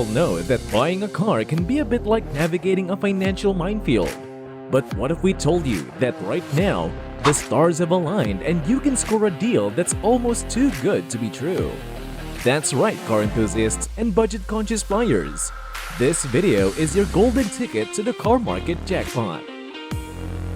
all know that buying a car can be a bit like navigating a financial minefield. But what if we told you that right now, the stars have aligned and you can score a deal that's almost too good to be true? That's right, car enthusiasts and budget-conscious buyers. This video is your golden ticket to the car market jackpot.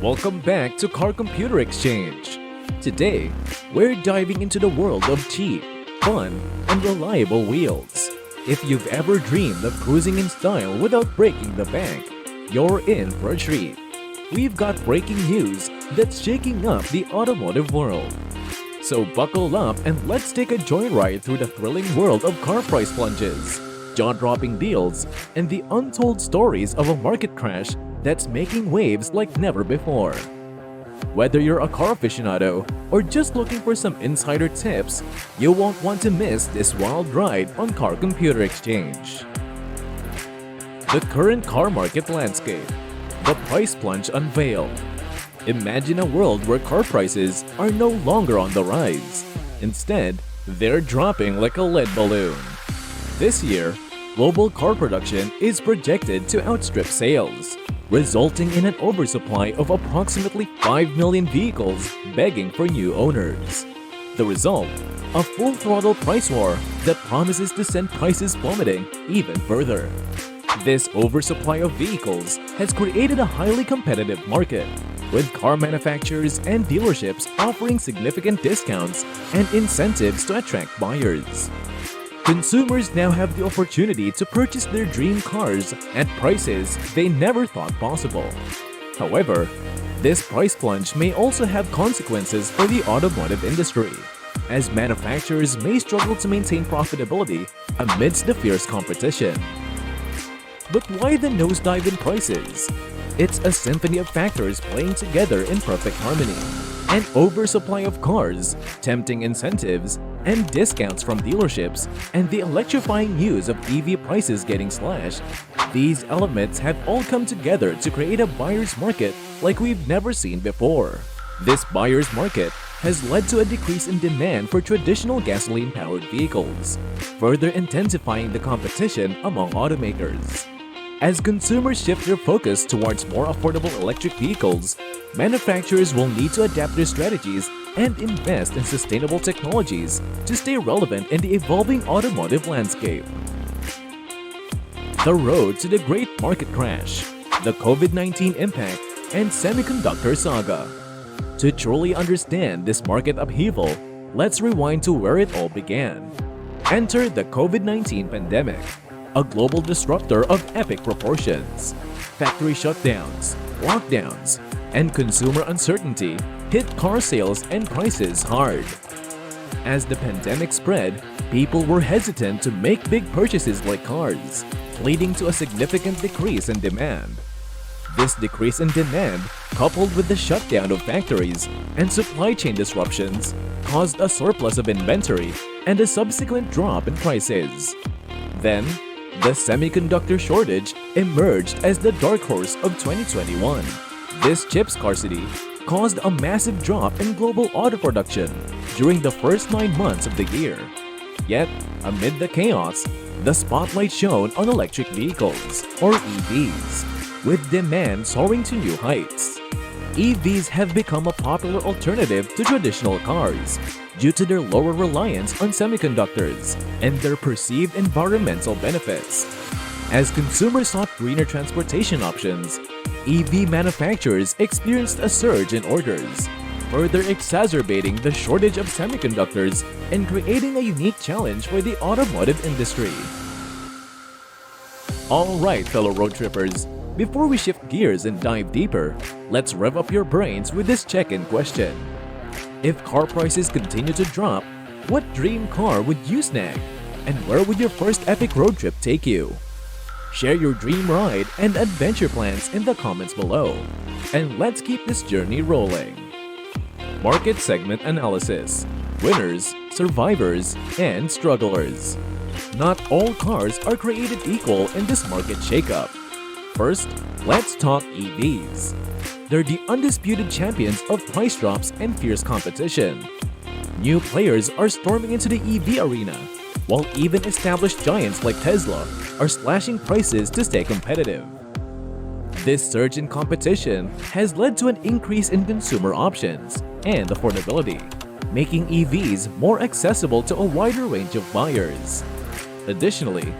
Welcome back to Car Computer Exchange. Today, we're diving into the world of cheap, fun, and reliable wheels. If you've ever dreamed of cruising in style without breaking the bank, you're in for a treat. We've got breaking news that's shaking up the automotive world. So buckle up and let's take a joyride through the thrilling world of car price plunges, jaw-dropping deals, and the untold stories of a market crash that's making waves like never before. Whether you're a car aficionado or just looking for some insider tips, you won't want to miss this wild ride on Car Computer Exchange. The current car market landscape. The price plunge unveiled. Imagine a world where car prices are no longer on the rise. Instead, they're dropping like a lead balloon. This year, global car production is projected to outstrip sales, resulting in an oversupply of approximately 5 million vehicles begging for new owners. The result? A full-throttle price war that promises to send prices plummeting even further. This oversupply of vehicles has created a highly competitive market, with car manufacturers and dealerships offering significant discounts and incentives to attract buyers. Consumers now have the opportunity to purchase their dream cars at prices they never thought possible. However, this price plunge may also have consequences for the automotive industry, as manufacturers may struggle to maintain profitability amidst the fierce competition. But why the nosedive in prices? It's a symphony of factors playing together in perfect harmony. An oversupply of cars, tempting incentives, and discounts from dealerships, and the electrifying news of EV prices getting slashed. These elements have all come together to create a buyer's market like we've never seen before. This buyer's market has led to a decrease in demand for traditional gasoline-powered vehicles, further intensifying the competition among automakers. As consumers shift their focus towards more affordable electric vehicles, manufacturers will need to adapt their strategies and invest in sustainable technologies to stay relevant in the evolving automotive landscape. The road to the great market crash, the COVID-19 impact, and semiconductor saga. To truly understand this market upheaval, let's rewind to where it all began. Enter the COVID-19 pandemic, a global disruptor of epic proportions. Factory shutdowns, lockdowns, and consumer uncertainty hit car sales and prices hard. As the pandemic spread, people were hesitant to make big purchases like cars, leading to a significant decrease in demand. This decrease in demand, coupled with the shutdown of factories and supply chain disruptions, caused a surplus of inventory and a subsequent drop in prices. Then, the semiconductor shortage emerged as the dark horse of 2021. This chip scarcity caused a massive drop in global auto production during the first 9 months of the year. Yet, amid the chaos, the spotlight shone on electric vehicles, or EVs, with demand soaring to new heights. EVs have become a popular alternative to traditional cars due to their lower reliance on semiconductors and their perceived environmental benefits. As consumers sought greener transportation options, EV manufacturers experienced a surge in orders, further exacerbating the shortage of semiconductors and creating a unique challenge for the automotive industry. Alright, fellow road trippers, before we shift gears and dive deeper, let's rev up your brains with this check-in question. If car prices continue to drop, what dream car would you snag? And where would your first epic road trip take you? Share your dream ride and adventure plans in the comments below. And let's keep this journey rolling. Market segment analysis. Winners, survivors, and strugglers. Not all cars are created equal in this market shakeup. First, let's talk EVs. They're the undisputed champions of price drops and fierce competition. New players are storming into the EV arena, while even established giants like Tesla are slashing prices to stay competitive. This surge in competition has led to an increase in consumer options and affordability, making EVs more accessible to a wider range of buyers. Additionally,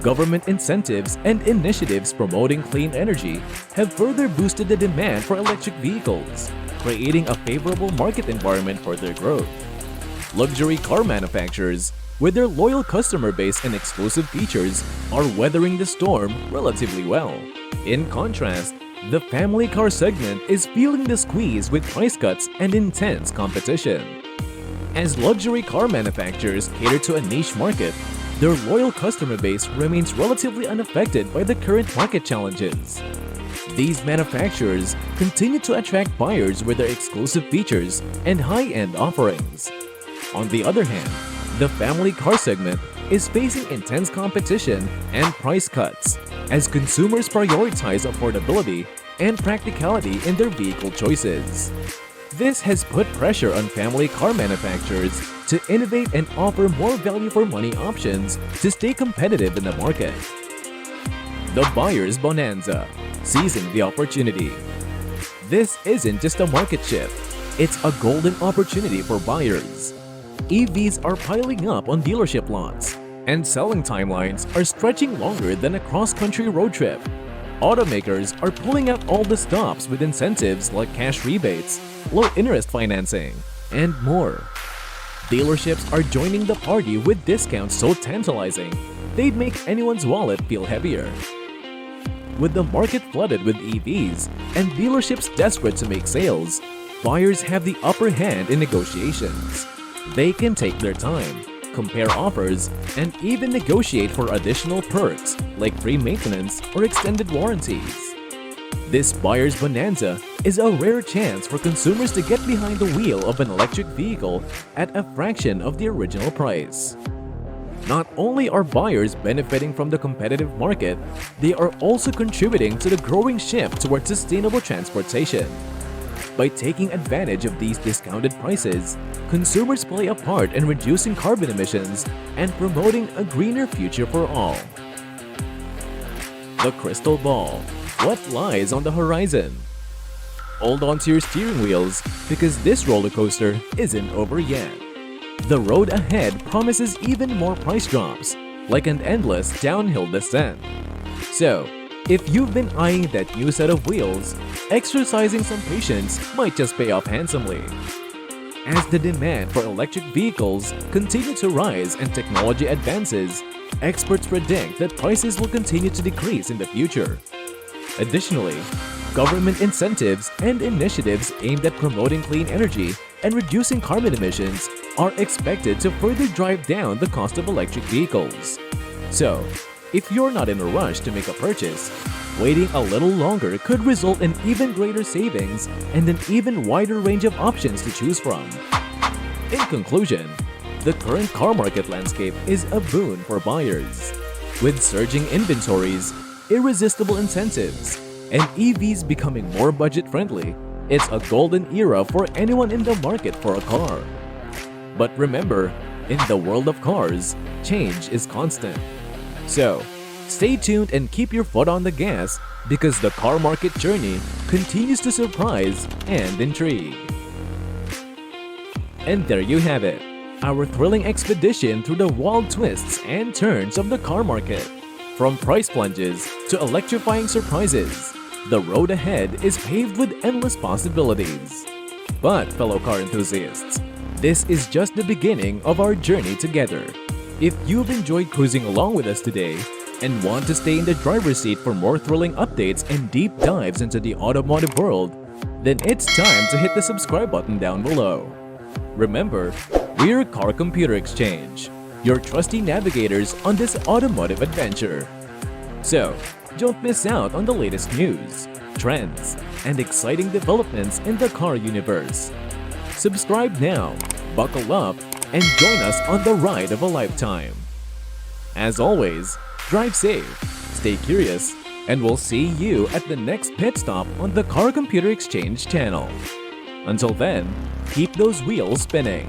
government incentives and initiatives promoting clean energy have further boosted the demand for electric vehicles, creating a favorable market environment for their growth. Luxury car manufacturers, with their loyal customer base and exclusive features, are weathering the storm relatively well. In contrast, the family car segment is feeling the squeeze with price cuts and intense competition. As luxury car manufacturers cater to a niche market, their loyal customer base remains relatively unaffected by the current market challenges. These manufacturers continue to attract buyers with their exclusive features and high-end offerings. On the other hand, the family car segment is facing intense competition and price cuts as consumers prioritize affordability and practicality in their vehicle choices. This has put pressure on family car manufacturers to innovate and offer more value-for-money options to stay competitive in the market. The Buyer's Bonanza, seizing the opportunity. This isn't just a market shift, it's a golden opportunity for buyers. EVs are piling up on dealership lots, and selling timelines are stretching longer than a cross-country road trip. Automakers are pulling out all the stops with incentives like cash rebates, low-interest financing, and more. Dealerships are joining the party with discounts so tantalizing, they'd make anyone's wallet feel heavier. With the market flooded with EVs and dealerships desperate to make sales, buyers have the upper hand in negotiations. They can take their time, compare offers, and even negotiate for additional perks like free maintenance or extended warranties. This Buyer's Bonanza is a rare chance for consumers to get behind the wheel of an electric vehicle at a fraction of the original price. Not only are buyers benefiting from the competitive market, they are also contributing to the growing shift towards sustainable transportation. By taking advantage of these discounted prices, consumers play a part in reducing carbon emissions and promoting a greener future for all. The crystal ball. What lies on the horizon? Hold on to your steering wheels because this roller coaster isn't over yet. The road ahead promises even more price drops, like an endless downhill descent. So, if you've been eyeing that new set of wheels, exercising some patience might just pay off handsomely. As the demand for electric vehicles continue to rise and technology advances, experts predict that prices will continue to decrease in the future. Additionally, government incentives and initiatives aimed at promoting clean energy and reducing carbon emissions are expected to further drive down the cost of electric vehicles. So, if you're not in a rush to make a purchase, waiting a little longer could result in even greater savings and an even wider range of options to choose from. In conclusion, the current car market landscape is a boon for buyers. With surging inventories, irresistible incentives, and EVs becoming more budget-friendly, it's a golden era for anyone in the market for a car. But remember, in the world of cars, change is constant. So, stay tuned and keep your foot on the gas because the car market journey continues to surprise and intrigue. And there you have it, our thrilling expedition through the wild twists and turns of the car market. From price plunges to electrifying surprises, the road ahead is paved with endless possibilities. But, fellow car enthusiasts, this is just the beginning of our journey together. If you've enjoyed cruising along with us today and want to stay in the driver's seat for more thrilling updates and deep dives into the automotive world, then it's time to hit the subscribe button down below. Remember, we're Car Computer Exchange, your trusty navigators on this automotive adventure. So, don't miss out on the latest news, trends, and exciting developments in the car universe. Subscribe now, buckle up, and join us on the ride of a lifetime. As always, drive safe, stay curious, and we'll see you at the next pit stop on the Car Computer Exchange channel. Until then, keep those wheels spinning.